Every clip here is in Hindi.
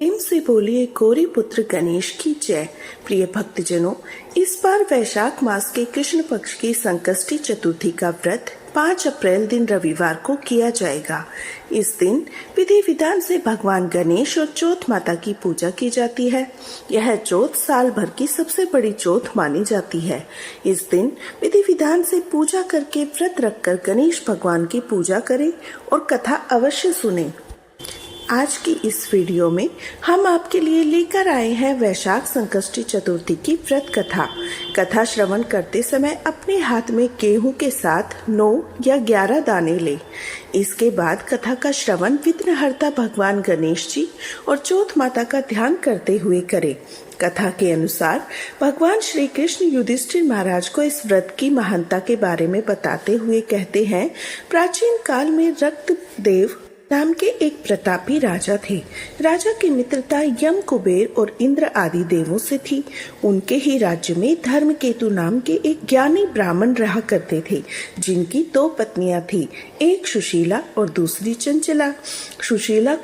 प्रेम से बोलिए गौरी पुत्र गणेश की जय। प्रिय भक्तजनों, इस बार वैशाख मास के कृष्ण पक्ष की संकष्टी चतुर्थी का व्रत 5 अप्रैल दिन रविवार को किया जाएगा। इस दिन विधि विधान से भगवान गणेश और चौथ माता की पूजा की जाती है। यह चौथ साल भर की सबसे बड़ी चौथ मानी जाती है। इस दिन विधि विधान से पूजा करके व्रत रखकर गणेश भगवान की पूजा करें और कथा अवश्य सुनें। आज की इस वीडियो में हम आपके लिए लेकर आए हैं वैशाख संकष्टी चतुर्थी की व्रत कथा। कथा श्रवण करते समय अपने हाथ में गेहूं के साथ 9 या 11 दाने लें। इसके बाद कथा का श्रवण विघ्नहर्ता भगवान गणेश जी और चौथ माता का ध्यान करते हुए करें। कथा के अनुसार भगवान श्री कृष्ण युधिष्ठिर महाराज को इस व्रत की महानता के बारे में बताते हुए कहते हैं, प्राचीन काल में रक्तदेव नाम के एक प्रतापी राजा थे। राजा की मित्रता यम, कुबेर और इंद्र आदि देवों से थी। उनके ही राज्य में धर्मकेतु नाम के एक ज्ञानी ब्राह्मण रहा करते थे, जिनकी 2 पत्नियां थी, एक सुशीला और दूसरी चंचला। सुशीला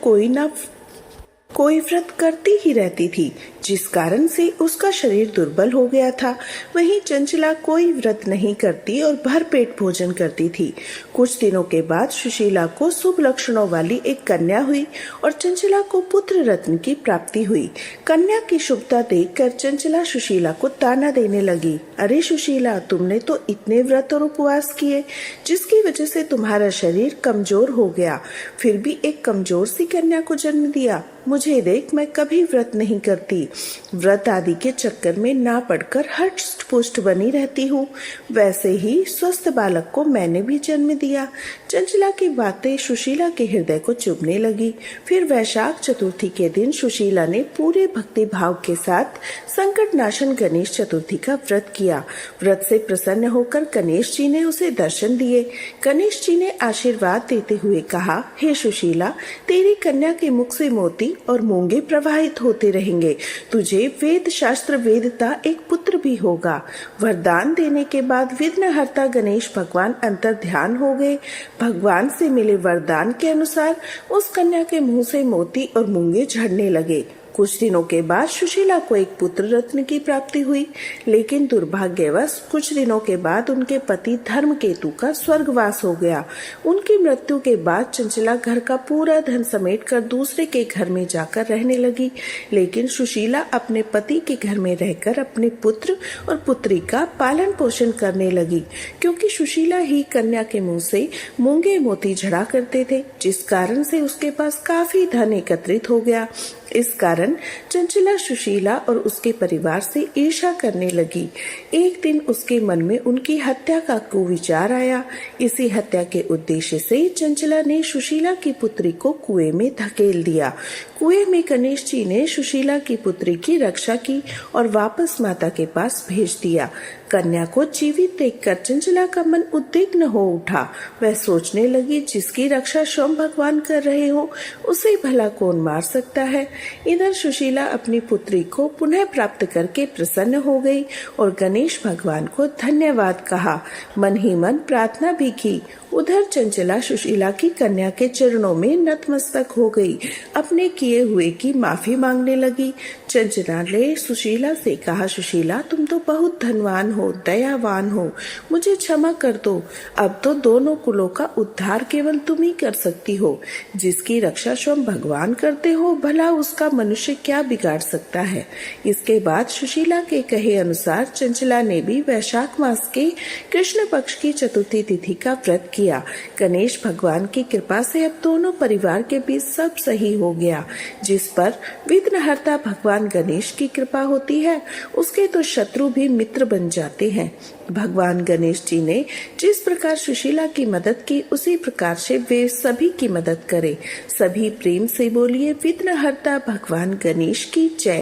कोई व्रत करती ही रहती थी, जिस कारण से उसका शरीर दुर्बल हो गया था। वहीं चंचला कोई व्रत नहीं करती और भरपेट भोजन करती थी। कुछ दिनों के बाद सुशीला को शुभ लक्षणों वाली एक कन्या हुई और चंचला को पुत्र रत्न की प्राप्ति हुई। कन्या की शुभता देखकर चंचला सुशीला को ताना देने लगी, अरे सुशीला, तुमने तो इतने व्रत और उपवास किए, जिसकी वजह से तुम्हारा शरीर कमजोर हो गया, फिर भी एक कमजोर सी कन्या को जन्म दिया। मुझे देख, मैं कभी व्रत नहीं करती, व्रत आदि के चक्कर में ना पड़कर हष्ट पुष्ट बनी रहती हूँ। वैसे ही स्वस्थ बालक को मैंने भी जन्म दिया। चंचला की बातें सुशीला के हृदय को चुभने लगी। फिर वैशाख चतुर्थी के दिन सुशीला ने पूरे भक्ति भाव के साथ संकट नाशन गणेश चतुर्थी का व्रत किया। व्रत से प्रसन्न होकर गणेश जी ने उसे दर्शन दिए। गणेश जी ने आशीर्वाद देते हुए कहा, हे सुशीला, तेरी कन्या के मुख से मोती और मूंगे प्रवाहित होते रहेंगे। तुझे वेद शास्त्र वेदता एक पुत्र भी होगा। वरदान देने के बाद विघ्नहर्ता गणेश भगवान अंतर ध्यान हो गए। भगवान से मिले वरदान के अनुसार उस कन्या के मुंह से मोती और मूंगे झड़ने लगे। कुछ दिनों के बाद सुशीला को एक पुत्र रत्न की प्राप्ति हुई, लेकिन दुर्भाग्यवश कुछ दिनों के बाद उनके पति धर्मकेतु का स्वर्गवास हो गया। उनकी मृत्यु के बाद चंचला घर का पूरा धन समेटकर दूसरे के घर में जाकर रहने लगी, लेकिन सुशीला अपने पति के घर में रहकर अपने पुत्र और पुत्री का पालन पोषण करने लगी, क्योंकि सुशीला ही कन्या के मुंह से मूंगे मोती झड़ा करते थे, जिस कारण से उसके पास काफी धन एकत्रित हो गया। इस कारण चंचला सुशीला और उसके परिवार से ईर्ष्या करने लगी। एक दिन उसके मन में उनकी हत्या का कुविचार आया। इसी हत्या के उद्देश्य से चंचला ने सुशीला की पुत्री को कुएं में धकेल दिया। कुएं में गणेश जी ने सुशीला की पुत्री की रक्षा की और वापस माता के पास भेज दिया। कन्या को जीवित देखकर चंचला का मन उद्विग्न हो उठा। वह सोचने लगी, जिसकी रक्षा स्वयं भगवान कर रहे हो, उसे भला कौन मार सकता है। इधर सुशीला अपनी पुत्री को पुनः प्राप्त करके प्रसन्न हो गई और गणेश भगवान को धन्यवाद कहा, मन ही मन प्रार्थना भी की। उधर चंचला सुशीला की कन्या के चरणों में नतमस्तक हो गई, अपने किए हुए की माफी मांगने लगी। चंचला ने सुशीला से कहा, सुशीला, तुम तो बहुत धनवान हो, दयावान हो, मुझे क्षमा कर दो। अब तो दोनों कुलों का उद्धार केवल तुम ही कर सकती हो। जिसकी रक्षा स्वयं भगवान करते हो, भला उसका मनुष्य क्या बिगाड़ सकता है। इसके बाद सुशीला के कहे अनुसार चंचला ने भी वैशाख मास के कृष्ण पक्ष की चतुर्थी तिथि का व्रत किया। गणेश भगवान की कृपा से अब दोनों परिवार के बीच सब सही हो गया। जिस पर विघ्नहर्ता भगवान गणेश की कृपा होती है, उसके तो शत्रु भी मित्र बन जाते हैं। भगवान गणेश जी ने जिस प्रकार सुशीला की मदद की, उसी प्रकार से वे सभी की मदद करें। सभी प्रेम से बोलिए विघ्नहर्ता भगवान गणेश की जय।